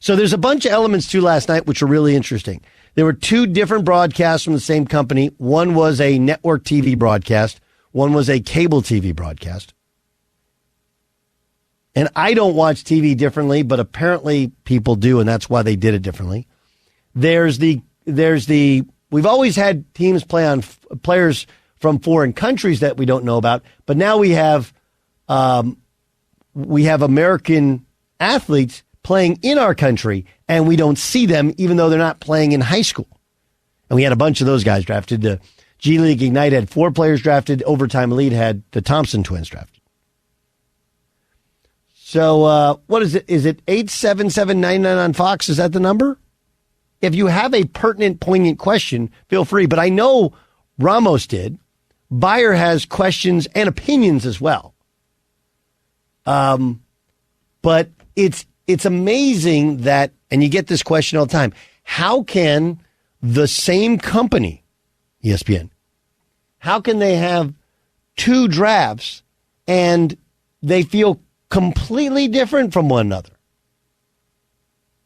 So there's a bunch of elements to last night which are really interesting. There were two different broadcasts from the same company. One was a network TV broadcast. One was a cable TV broadcast. And I don't watch TV differently, but apparently people do, and that's why they did it differently. We've always had teams play on players from foreign countries that we don't know about, but now we have American athletes playing in our country, and we don't see them even though they're not playing in high school. And we had a bunch of those guys drafted. The G League Ignite had 4 players drafted. Overtime Elite had the Thompson twins drafted. So what is it? Is it 87799 on Fox? Is that the number? If you have a pertinent, poignant question, feel free. But I know Ramos did. Beyer has questions and opinions as well. But it's amazing that, and you get this question all the time, how can the same company, ESPN, how can they have 2 drafts and they feel completely different from one another?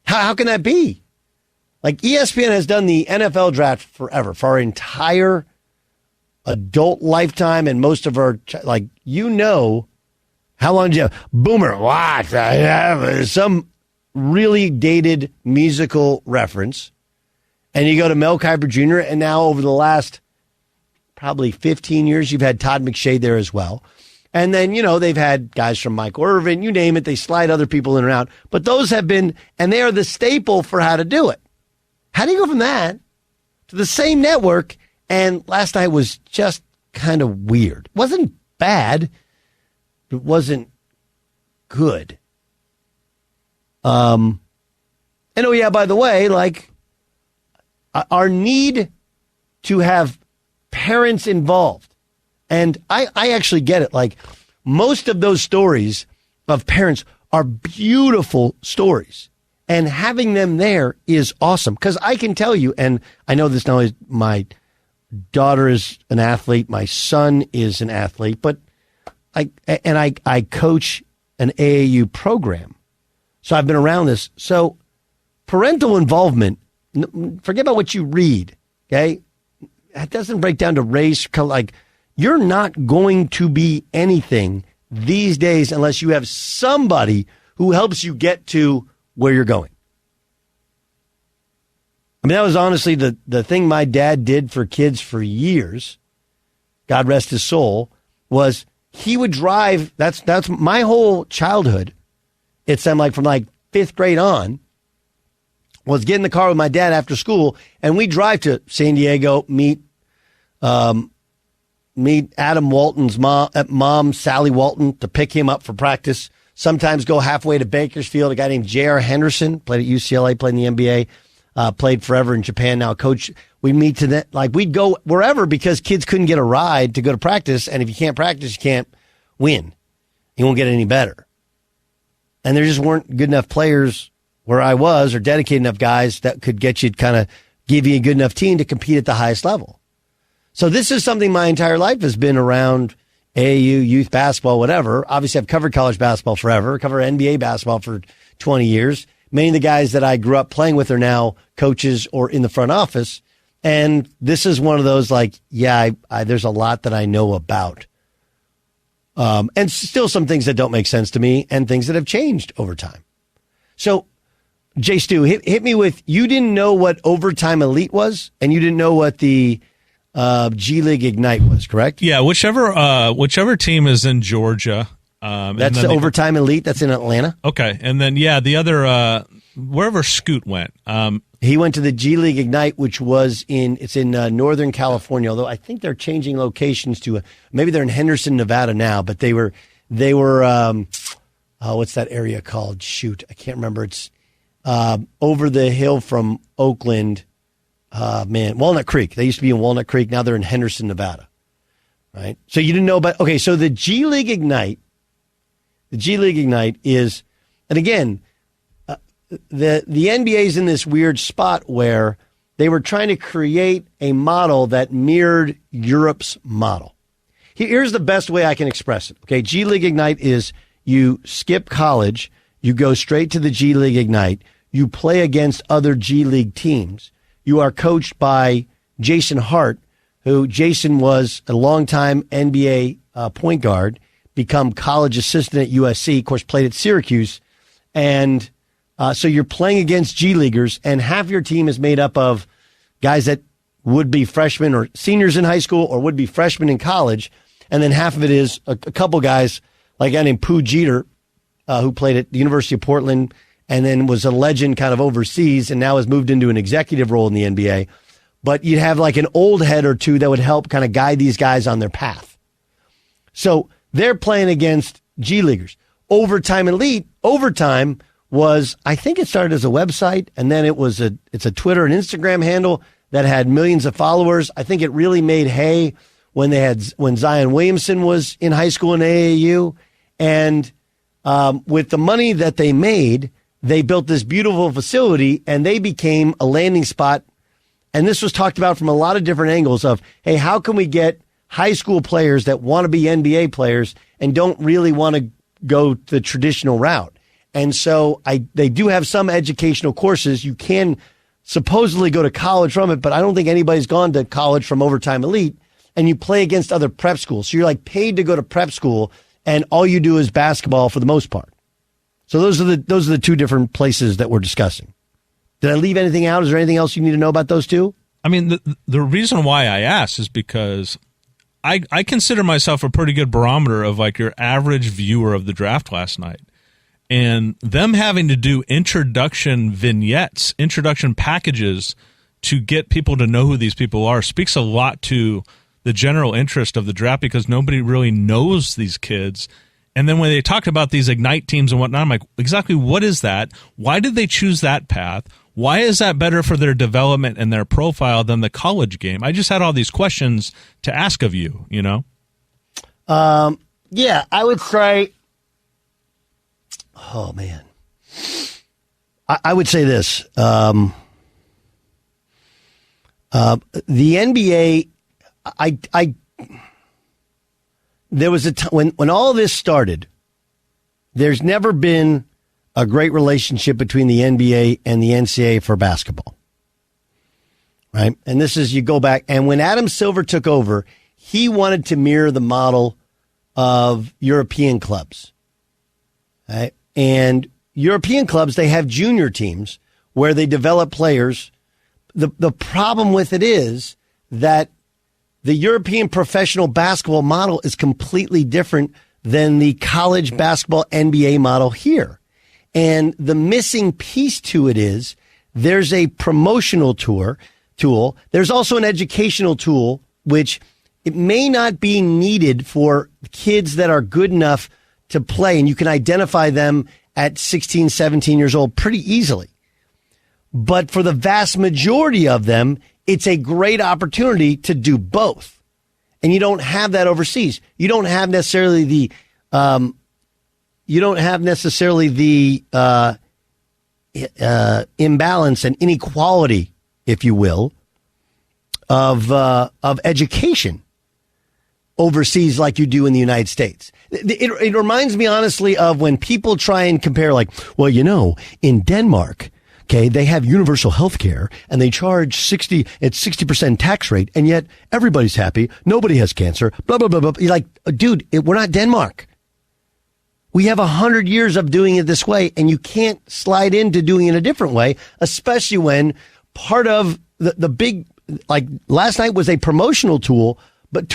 How can that be? Like, ESPN has done the NFL draft forever, for our entire adult lifetime, and most of our, how long did you have? Boomer, what? I have some really dated musical reference. And you go to Mel Kiper Jr., and now over the last probably 15 years, you've had Todd McShay there as well. And then, they've had guys from Michael Irvin, you name it, they slide other people in and out. But those have been, and they are the staple for how to do it. How do you go from that to the same network? And last night was just kind of weird. It wasn't bad. It wasn't good. And oh yeah, by the way, our need to have parents involved. And I actually get it. Like, most of those stories of parents are beautiful stories. And having them there is awesome. Because I can tell you, and I know this now, is my daughter is an athlete, my son is an athlete, but I coach an AAU program. So I've been around this. So parental involvement, forget about what you read, okay? It doesn't break down to race, color. You're not going to be anything these days unless you have somebody who helps you get to where you're going. I mean, that was honestly the thing my dad did for kids for years, God rest his soul, was he would drive. That's my whole childhood. It's from 5th grade on, was get in the car with my dad after school, and we drive to San Diego, meet Adam Walton's mom, Sally Walton, to pick him up for practice. Sometimes go halfway to Bakersfield. A guy named J.R. Henderson played at UCLA, played in the NBA, played forever in Japan. Now coach. We meet to that. We'd go wherever because kids couldn't get a ride to go to practice. And if you can't practice, you can't win. You won't get any better. And there just weren't good enough players where I was, or dedicated enough guys that could get you, kind of give you a good enough team to compete at the highest level. So this is something my entire life has been around. AAU, youth basketball, whatever. Obviously, I've covered college basketball forever, covered NBA basketball for 20 years. Many of the guys that I grew up playing with are now coaches or in the front office. And this is one of those, there's a lot that I know about. And still some things that don't make sense to me and things that have changed over time. So, Jay Stu, hit me with, you didn't know what Overtime Elite was, and you didn't know what the G League Ignite was, correct? Yeah, whichever team is in Georgia. That's the Overtime Elite. That's in Atlanta. Okay, and then the other wherever Scoot went. He went to the G League Ignite, which was in Northern California. Although I think they're changing locations to maybe they're in Henderson, Nevada now. But they were what's that area called? Shoot, I can't remember. It's over the hill from Oakland. Walnut Creek. They used to be in Walnut Creek. Now they're in Henderson, Nevada. Right? So you didn't know about, okay, so the G League Ignite is, and again, the NBA is in this weird spot where they were trying to create a model that mirrored Europe's model. Here's the best way I can express it. Okay, G League Ignite is you skip college, you go straight to the G League Ignite, you play against other G League teams. You are coached by Jason Hart, who Jason was a longtime NBA point guard, become college assistant at USC, of course, played at Syracuse. And so you're playing against G Leaguers, and half your team is made up of guys that would be freshmen or seniors in high school or would be freshmen in college. And then half of it is a couple guys, like a guy named Pooh Jeter, who played at the University of Portland and then was a legend kind of overseas and now has moved into an executive role in the NBA. But you'd have like an old head or two that would help kind of guide these guys on their path. So they're playing against G Leaguers. Overtime Elite, Overtime was, I think it started as a website, and then it's a Twitter and Instagram handle that had millions of followers. I think it really made hay when Zion Williamson was in high school in AAU. And with the money that they made, they built this beautiful facility, and they became a landing spot. And this was talked about from a lot of different angles of, hey, how can we get high school players that want to be NBA players and don't really want to go the traditional route? And so they do have some educational courses. You can supposedly go to college from it, but I don't think anybody's gone to college from Overtime Elite. And you play against other prep schools. So you're like paid to go to prep school, and all you do is basketball for the most part. So those are the two different places that we're discussing. Did I leave anything out? Is there anything else you need to know about those two? I mean, the reason why I asked is because I consider myself a pretty good barometer of like your average viewer of the draft last night. And them having to do introduction vignettes, introduction packages to get people to know who these people are speaks a lot to the general interest of the draft, because nobody really knows these kids. And then when they talked about these Ignite teams and whatnot, I'm like, exactly what is that? Why did they choose that path? Why is that better for their development and their profile than the college game? I just had all these questions to ask of you, you know? Yeah, I would say, oh man, I would say this. The NBA, there was a time when all of this started, there's never been a great relationship between the NBA and the NCAA for basketball. Right? And this is, you go back, and when Adam Silver took over, he wanted to mirror the model of European clubs. Right? And European clubs, they have junior teams where they develop players. The problem with it is that the European professional basketball model is completely different than the college basketball NBA model here. And the missing piece to it is there's a promotional tool. There's also an educational tool, which it may not be needed for kids that are good enough to play. And you can identify them at 16, 17 years old pretty easily. But for the vast majority of them, it's a great opportunity to do both. And you don't have that overseas. You don't have necessarily the imbalance and inequality, if you will, of education overseas like you do in the United States. It reminds me, honestly, of when people try and compare, like, well, you know, in Denmark, okay, they have universal health care and they charge 60% tax rate, and yet everybody's happy. Nobody has cancer, blah, blah, blah, blah. You're like, dude, we're not Denmark. We have 100 years of doing it this way, and you can't slide into doing it a different way, especially when part of the big, like last night was a promotional tool, but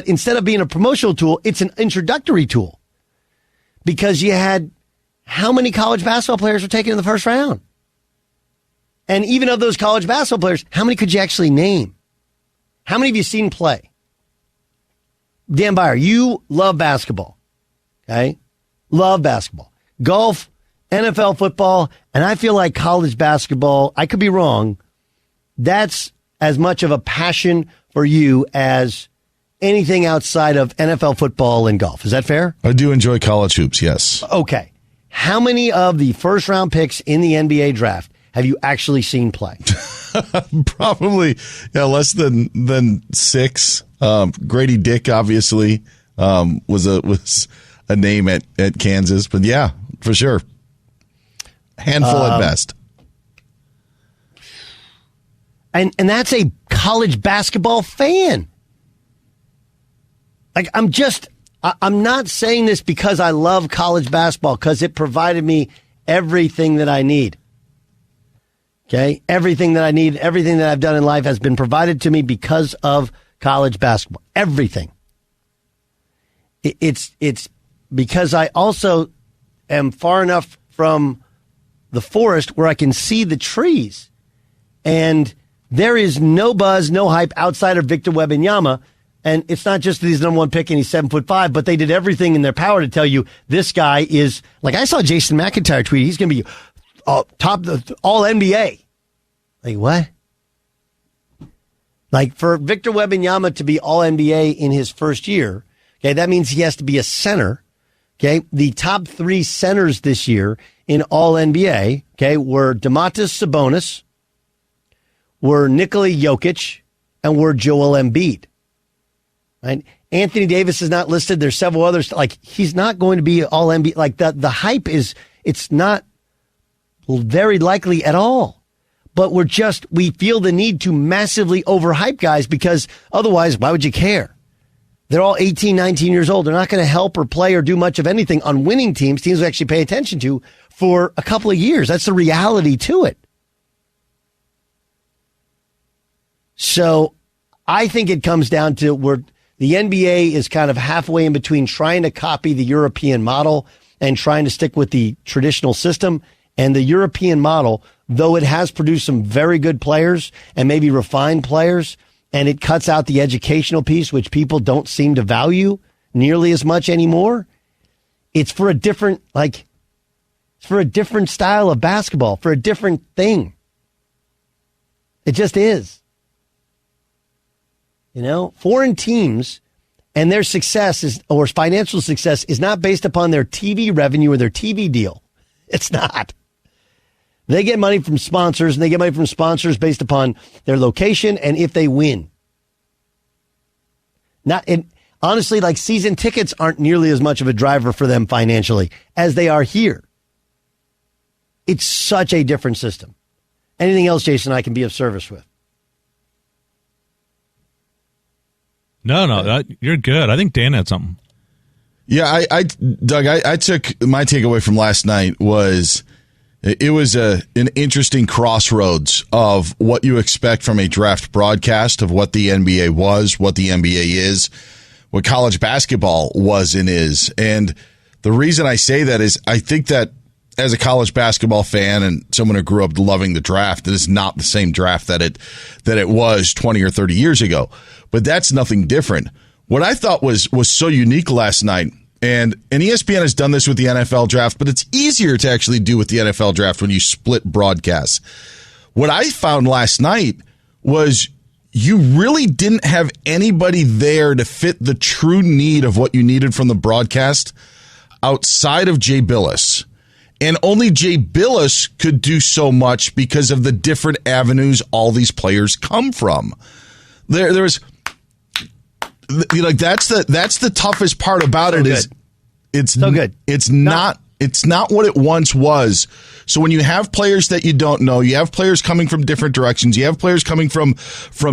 instead of being a promotional tool, it's an introductory tool, because you had how many college basketball players were taken in the first round? And even of those college basketball players, how many could you actually name? How many have you seen play? Dan Beyer, you love basketball. Okay? Love basketball. Golf, NFL football, and I feel like college basketball, I could be wrong, that's as much of a passion for you as anything outside of NFL football and golf. Is that fair? I do enjoy college hoops, yes. Okay. How many of the first round picks in the NBA draft have you actually seen play? Probably less than 6. Grady Dick, obviously, was a name at Kansas, but yeah, for sure. Handful at best. And that's a college basketball fan. Like, I'm not saying this because I love college basketball, because it provided me everything that I need. Okay? Everything that I need, everything that I've done in life has been provided to me because of college basketball. Everything. It's because I also am far enough from the forest where I can see the trees. And there is no buzz, no hype outside of Victor Wembanyama. And it's not just that he's the number one pick and he's 7'5", but they did everything in their power to tell you this guy is, like, I saw Jason McIntyre tweet, he's going to be top all NBA. Like, what? Like, for Victor Wembanyama to be all NBA in his first year, okay, that means he has to be a center. Okay, the top 3 centers this year in all NBA, okay, were Domantas Sabonis, were Nikola Jokic, and were Joel Embiid. Right? Anthony Davis is not listed. There's several others. Like, he's not going to be all NBA. Like, the hype is, it's not very likely at all. But we feel the need to massively overhype guys, because otherwise, why would you care? They're all 18, 19 years old. They're not going to help or play or do much of anything on winning teams we actually pay attention to for a couple of years. That's the reality to it. So I think it comes down to where the NBA is kind of halfway in between trying to copy the European model and trying to stick with the traditional system. And the European model, though it has produced some very good players and maybe refined players, and it cuts out the educational piece, which people don't seem to value nearly as much anymore, it's for a different, style of basketball, for a different thing. It just is. You know, foreign teams and their success or financial success is not based upon their TV revenue or their TV deal. It's not. They get money from sponsors, and they get money from sponsors based upon their location and if they win. Honestly, like, season tickets aren't nearly as much of a driver for them financially as they are here. It's such a different system. Anything else, Jason, I can be of service with? No, you're good. I think Dan had something. Yeah, Doug, I took my takeaway from last night was it was an interesting crossroads of what you expect from a draft broadcast, of what the NBA was, what the NBA is, what college basketball was and is. And the reason I say that is I think that as a college basketball fan and someone who grew up loving the draft, it is not the same draft that it was 20 or 30 years ago. But that's nothing different. What I thought was so unique last night, and ESPN has done this with the NFL draft, but it's easier to actually do with the NFL draft when you split broadcasts. What I found last night was you really didn't have anybody there to fit the true need of what you needed from the broadcast outside of Jay Billis. And only Jay Billis could do so much because of the different avenues all these players come from. There's, you know, that's the toughest part about it. Is it's so good. It's not what it once was. So when you have players that you don't know, you have players coming from different directions, you have players coming from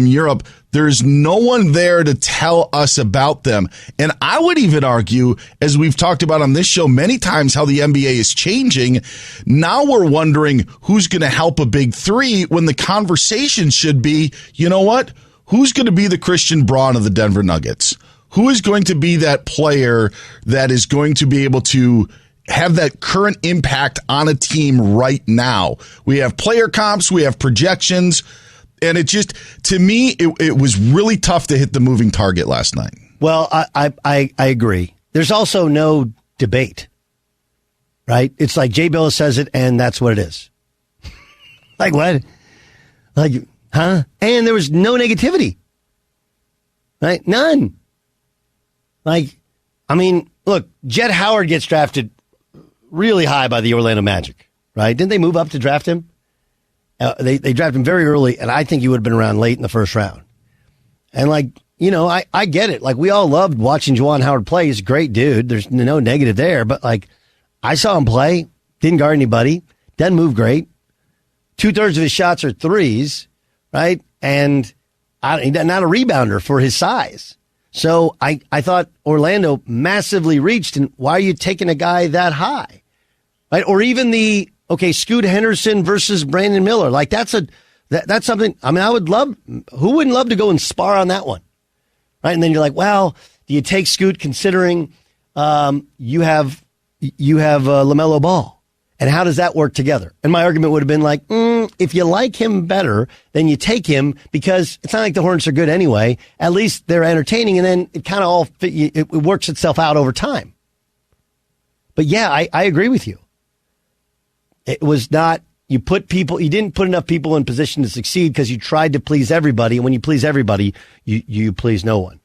Europe, there's no one there to tell us about them. And I would even argue, as we've talked about on this show many times, how the NBA is changing. Now we're wondering who's going to help a big three when the conversation should be, you know what? Who's going to be the Christian Braun of the Denver Nuggets? Who is going to be that player that is going to be able to have that current impact on a team right now? We have player comps, we have projections, and it just, to me, it was really tough to hit the moving target last night. Well, I agree. There's also no debate, right? It's like Jay Billis says it, and that's what it is. Like, what? Like, huh? And there was no negativity. Right? None. Like, I mean, look, Jett Howard gets drafted really high by the Orlando Magic, right? Didn't they move up to draft him? They drafted him very early, and I think he would have been around late in the first round. And, like, you know, I get it. Like, we all loved watching Juwan Howard play. He's a great dude. There's no negative there. But, like, I saw him play. Didn't guard anybody. Doesn't move great. 2/3 of his shots are threes, right? And he's not a rebounder for his size. So I thought Orlando massively reached, and why are you taking a guy that high? Right? Or even Scoot Henderson versus Brandon Miller. Like that's something, I mean, who wouldn't love to go and spar on that one? Right? And then you're like, well, do you take Scoot considering you have LaMelo Ball? And how does that work together? And my argument would have been like, if you like him better, then you take him because it's not like the Hornets are good anyway. At least they're entertaining, and then it kind of it works itself out over time. But yeah, I agree with you. It was not, you didn't put enough people in position to succeed because you tried to please everybody. And when you please everybody, you please no one.